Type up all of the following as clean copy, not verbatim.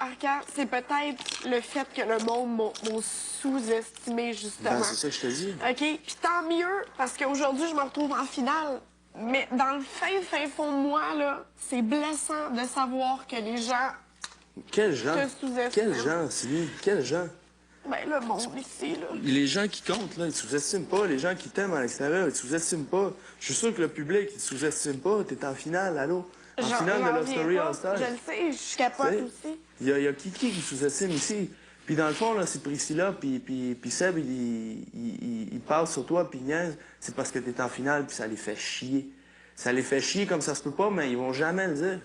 Arcand, c'est peut-être le fait que le monde m'a sous-estimé, justement. Ben, c'est ça que je te dis. OK? Puis tant mieux, parce qu'aujourd'hui, je me retrouve en finale. Mais dans le fin fond de moi, là, c'est blessant de savoir que les gens Quels gens? te sous-estiment. Quels gens, Sylvie? Quels gens? Ben, le monde ici, là. Les gens qui comptent, là, ils te sous-estiment pas. Les gens qui t'aiment à l'extérieur, ils te sous-estiment pas. Je suis sûr que le public, il te sous-estime pas. T'es en finale, allô? En finale de Love Story All Stars. Je le sais, je capote aussi. Il y a qui sous-estime ici? Puis dans le fond, là, c'est Priscilla, puis Seb, il parle sur toi, puis il niaise. C'est parce que t'es en finale, puis ça les fait chier. Ça les fait chier comme ça se peut pas, mais ils vont jamais le dire.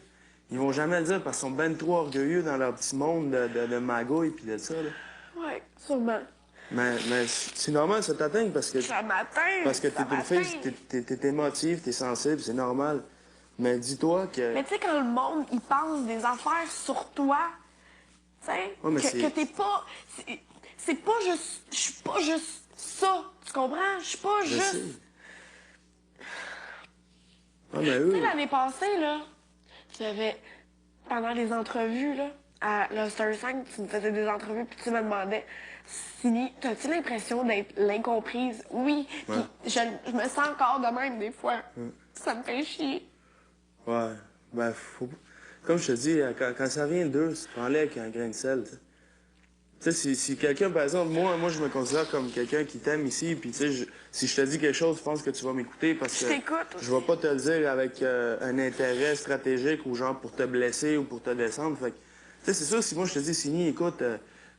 Ils vont jamais le dire parce qu'ils sont ben trop orgueilleux dans leur petit monde de magouille puis de ça, là. Ouais, sûrement. Mais c'est normal, ça t'atteint parce que... Ça m'atteint. Parce que t'es une fille, t'es émotive, t'es sensible, c'est normal. Mais dis-toi que... Mais tu sais, quand le monde, il pense des affaires sur toi, tu sais, Ouais, que t'es pas... C'est pas juste... Je suis pas juste ça, tu comprends? Je suis pas Je juste... sais. Ah, mais Tu eux... sais, l'année passée, là, pendant les entrevues, là, à Love Story 5, tu me faisais des entrevues, puis tu me demandais, Sylvie, t'as-tu l'impression d'être l'incomprise? Oui. Ouais. Puis je me sens encore de même, des fois. Ça me fait chier. Ouais, ben, faut... Comme je te dis, quand ça vient d'eux, prends-les avec un grain de sel, tu sais. Tu sais, si quelqu'un, par exemple, moi, je me considère comme quelqu'un qui t'aime ici, puis tu sais, si je te dis quelque chose, je pense que tu vas m'écouter parce que Je t'écoute aussi. je vais pas te le dire avec un intérêt stratégique ou genre pour te blesser ou pour te descendre. Fait que, tu sais, c'est sûr, si moi je te dis, Signy, écoute, tu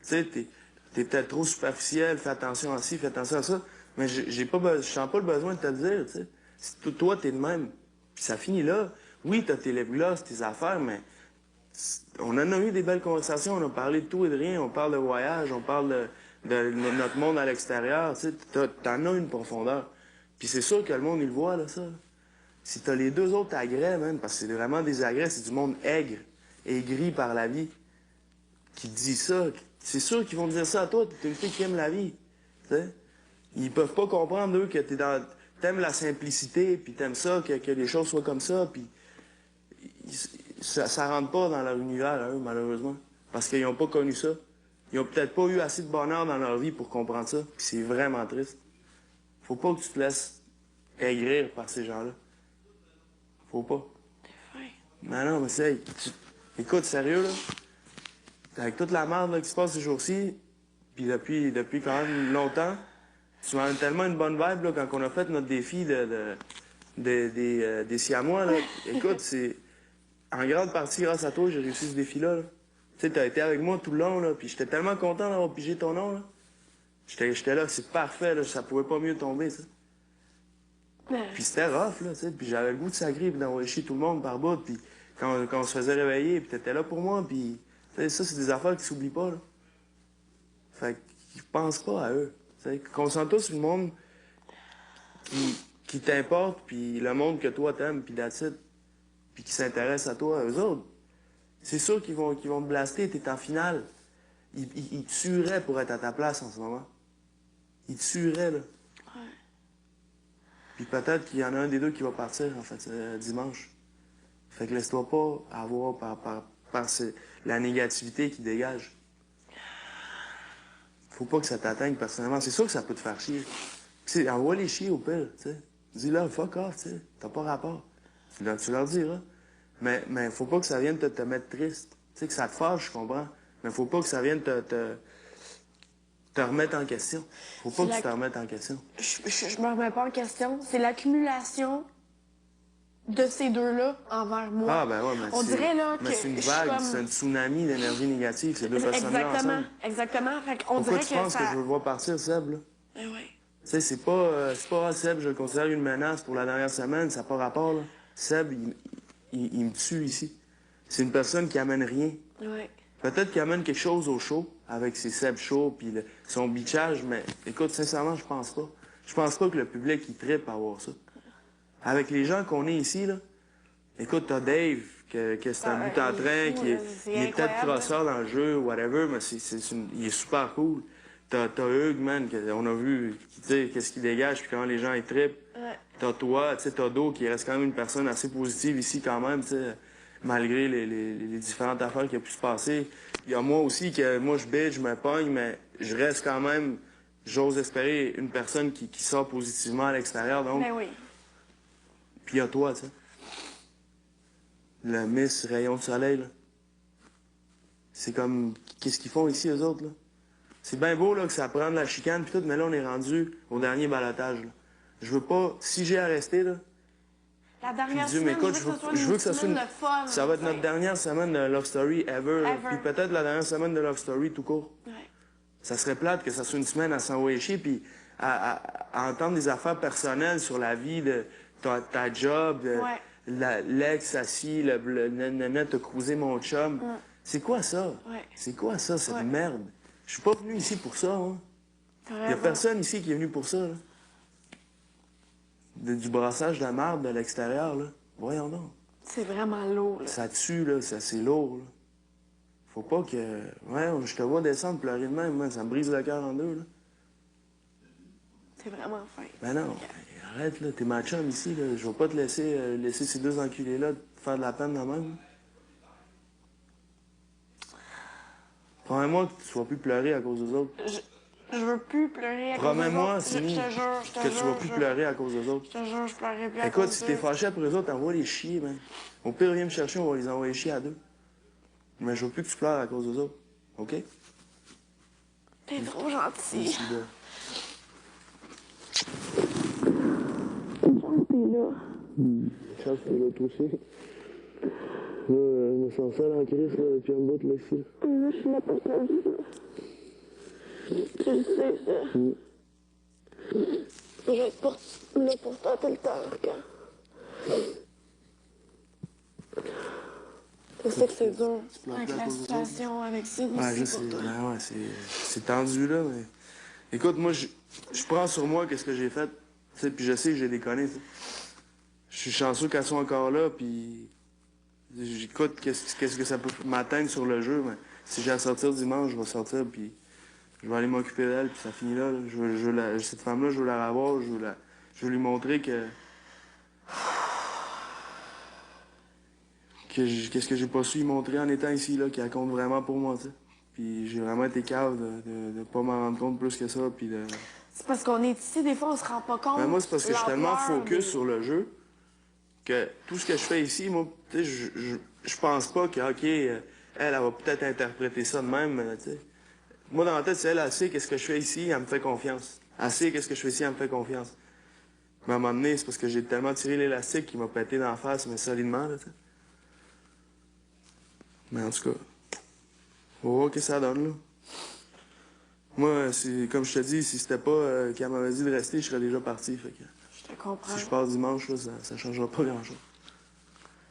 sais, t'es peut-être trop superficiel, fais attention à ci, fais attention à ça, mais je sens pas le besoin de te le dire, tu sais. Si toi, t'es de même, puis ça finit là. Oui, t'as tes lèvres-glosses, tes affaires, mais on en a eu des belles conversations, on a parlé de tout et de rien, on parle de voyage, on parle de notre monde à l'extérieur, tu sais, t'en as une profondeur. Puis c'est sûr que le monde, il le voit, là, ça. Si t'as les deux autres agrès, man, parce que c'est vraiment des agrès, c'est du monde aigre, aigri par la vie, qui te dit ça, c'est sûr qu'ils vont te dire ça à toi, t'es une fille qui aime la vie, tu sais. Ils peuvent pas comprendre, eux, que t'aimes la simplicité, puis t'aimes ça, que les choses soient comme ça, puis ça rentre pas dans leur univers, à eux, malheureusement. Parce qu'ils n'ont pas connu ça. Ils ont peut-être pas eu assez de bonheur dans leur vie pour comprendre ça. Puis c'est vraiment triste. Faut pas que tu te laisses aigrir par ces gens-là. Faut pas. T'es fin. Mais non, mais c'est... Écoute, sérieux, là, avec toute la merde là, qui se passe ces jours-ci, puis depuis quand même longtemps, tu m'as tellement une bonne vibe là, quand on a fait notre défi des Siamois, là. Écoute, c'est... En grande partie, grâce à toi, j'ai réussi ce défi-là. Là. Tu sais, t'as été avec moi tout le long, là, puis j'étais tellement content d'avoir pigé ton nom, là. J'étais là, c'est parfait, là, ça pouvait pas mieux tomber, ça. Puis c'était rough, là, tu sais, puis j'avais le goût de sacrer, puis d'envoyer chier tout le monde par bout, puis quand on se faisait réveiller, puis t'étais là pour moi, puis... Tu sais, ça, c'est des affaires qui s'oublient pas, là. Fait qu'ils pensent pas à eux, tu sais. Concentre-toi sur le monde qui t'importe, puis le monde que toi t'aimes, puis that's it. Puis qui s'intéressent à toi, eux autres. C'est sûr qu'ils vont te blaster, t'es en finale. Ils tueraient pour être à ta place en ce moment. Ils tueraient, là. Ouais. Puis peut-être qu'il y en a un des deux qui va partir, en fait, dimanche. Fait que laisse-toi pas avoir par la négativité qui dégage. Faut pas que ça t'atteigne personnellement. C'est sûr que ça peut te faire chier. Puis envoie-les chier au pire, tu sais. Dis-leur, fuck off, tu sais. T'as pas rapport. Tu leur diras. Mais faut pas que ça vienne te mettre triste. Tu sais, que ça te fâche, je comprends. Mais faut pas que ça vienne te remettre en question. Faut pas que tu te remettes en question. Je me remets pas en question. C'est l'accumulation de ces deux-là envers moi. Ah, ben ouais, mais on dirait, là, que mais c'est une je suis vague, comme... c'est un tsunami d'énergie négative, ces deux personnes-là ensemble. Exactement. Fait qu'on Pourquoi dirait tu penses que je veux le voir partir, Seb, là? Eh oui. Tu sais, c'est pas ah, Seb, je le considère une menace pour la dernière semaine, ça n'a pas rapport, là. Seb, il me tue ici. C'est une personne qui amène rien. Oui. Peut-être qu'il amène quelque chose au show, avec ses Seb shows, puis son bitchage, mais écoute, sincèrement, je pense pas. Je pense pas que le public, il trippe à voir ça. Avec les gens qu'on est ici, là, écoute, t'as Dave, que c'est un bout en train, qui il est peut-être crosseur dans le jeu, whatever, mais il est super cool. T'as Hugues, man, on a vu, tu sais, qu'est-ce qu'il dégage, puis comment les gens, ils trippent. Ouais. T'as toi, tu sais, t'as Do, qui reste quand même une personne assez positive ici, quand même, tu sais, malgré les différentes affaires qui ont pu se passer. Il y a moi aussi que moi je bitch, je me pogne, mais je reste quand même, j'ose espérer, une personne qui sort positivement à l'extérieur. Donc, Ben oui. puis il y a toi, tu sais. Le Miss Rayon de Soleil, là. C'est comme, qu'est-ce qu'ils font ici, eux autres, là? C'est bien beau, là, que ça prend de la chicane puis tout, mais là, on est rendu au dernier balotage, là. Je veux pas, si j'ai à rester, là, La dernière Dieu semaine, m'écoute, je veux que ça soit une une... de fun. Ça va être notre dernière semaine de Love Story ever, là. Ever. Puis peut-être la dernière semaine de Love Story tout court. Ouais. Ça serait plate que ça soit une semaine à s'envoyer chier puis à entendre des affaires personnelles sur la vie de ta job, de Ouais. l'ex assis, le nana t'a cruisé mon chum. C'est quoi ça? Ouais. C'est quoi ça, cette Ouais. merde? Je suis pas venu ici pour ça, hein. T'as Il y a raison. personne ici qui est venu pour ça, là. Du brassage de merde de l'extérieur, là. Voyons donc. C'est vraiment lourd, là. Ça tue, là, c'est lourd, là. Faut pas que... Ouais, je te vois descendre pleurer de même, moi, ça me brise le cœur en deux, là. C'est vraiment fin. Ben non, arrête, là, t'es ma chum ici, là. Je vais pas te laisser ces deux enculés-là te faire de la peine de même. Promets-moi que tu vas plus pleurer à cause des autres. Je veux plus pleurer à cause des Promets-moi, autres. Sini, Je te jure, je te que jure. tu vas plus pleurer à cause des autres. Je te jure, je pleurerai plus à Écoute, cause si d'eux. t'es fâché après eux autres, envoie les chier, man. Au pire, viens me chercher, on va les envoyer chier à deux. Mais je veux plus que tu pleures à cause des autres. OK? T'es trop gentil. Ici, là. T'es là. Chance que là, toi aussi. Là, je me sens seul en crise, là, depuis un bout, là, ici. Là, je suis là pour ta vie, là. Tu le sais, ça. Je vais être là pour toi tout le temps, quand. Je sais que c'est dur avec la situation, avec ça Ouais, je aussi sais. pour toi. Ben ouais, c'est tendu, là, mais... Écoute, moi, je prends sur moi qu'est-ce que j'ai fait, tu sais, puis je sais que j'ai déconné, tu sais. Je suis chanceux qu'elle soit encore là, puis... J'écoute qu'est-ce que ça peut m'atteindre sur le jeu, mais si j'ai à sortir dimanche, je vais sortir, puis je vais aller m'occuper d'elle, puis ça finit là. Cette femme-là, je veux la revoir, je veux lui montrer que... Qu'est-ce que j'ai pas su lui montrer en étant ici, là, qu'elle compte vraiment pour moi, tu sais. Puis j'ai vraiment été cave de pas m'en rendre compte plus que ça, puis de... C'est parce qu'on est ici, des fois, on se rend pas compte. Ben moi, c'est parce que je suis tellement l'ampleur focus des- sur le jeu que tout ce que je fais ici, moi, tu sais, je pense pas que, OK, elle va peut-être interpréter ça de même, tu sais. Moi, dans ma tête, c'est elle sait qu'est-ce que je fais ici, elle me fait confiance. Elle sait qu'est-ce que je fais ici, elle me fait confiance. Mais à un moment donné, c'est parce que j'ai tellement tiré l'élastique qu'il m'a pété d'en face, mais solidement, là, tu sais. Mais en tout cas, on va voir ce que ça donne, là. Moi, comme je te dis, si c'était pas qu'elle m'avait dit de rester, je serais déjà parti, fait que... Je te comprends. Si je pars dimanche, là, ça changera pas grand-chose.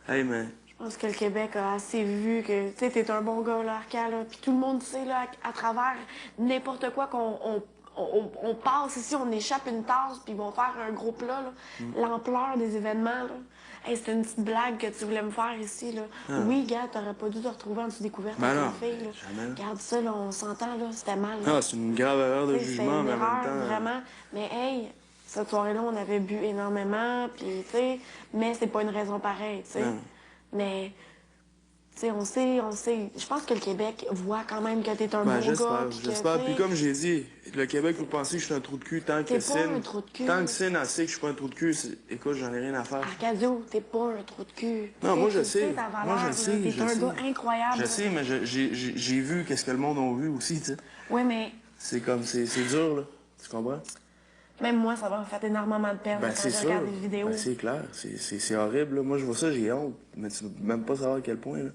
Hey, mais... Je pense que le Québec a assez vu que, tu sais, t'es un bon gars, là, Arca, là. Puis tout le monde sait, là, à travers n'importe quoi on passe ici, on échappe une tasse, puis ils vont faire un gros plat, là. L'ampleur des événements, là. Hey, c'était une petite blague que tu voulais me faire ici, là. Oui, gars, t'aurais pas dû te retrouver en dessous des couvertes Ben avec non, une fille, là. jamais. Regarde ça, là, on s'entend, là, c'était mal, là. Ah, c'est une grave erreur de Tu sais, c'était jugement, une mais en erreur, même temps... vraiment. Mais hey, cette soirée-là, on avait bu énormément, puis, tu sais, mais c'est pas une raison pareille, tu sais. Non. Mais, tu sais, on sait. Je pense que le Québec voit quand même que t'es un Ben, bon gars. j'espère, puis que, j'espère. tu sais, Puis comme j'ai dit, le Québec, vous pensez que je suis un trou de cul tant que T'es pas Sin... un trou de cul. Tant que Sin, elle sait que je suis pas un trou de cul, écoute, j'en ai rien à faire. Arcadio, t'es pas un trou de cul. Non, Tu moi, sais, je tu sais. ta valeur, Moi, je là. sais, T'es je un sais. gars incroyable. Je sais, mais j'ai vu qu'est-ce que le monde a vu aussi, tu sais. Oui, mais C'est comme, c'est dur, là. Tu comprends? même moi, ça m'a fait énormément de peine Ben, quand c'est je sûr. regarde des vidéos. Ben, c'est clair. C'est horrible, là. Moi, je vois ça, j'ai honte. Mais tu veux même pas savoir à quel point, là.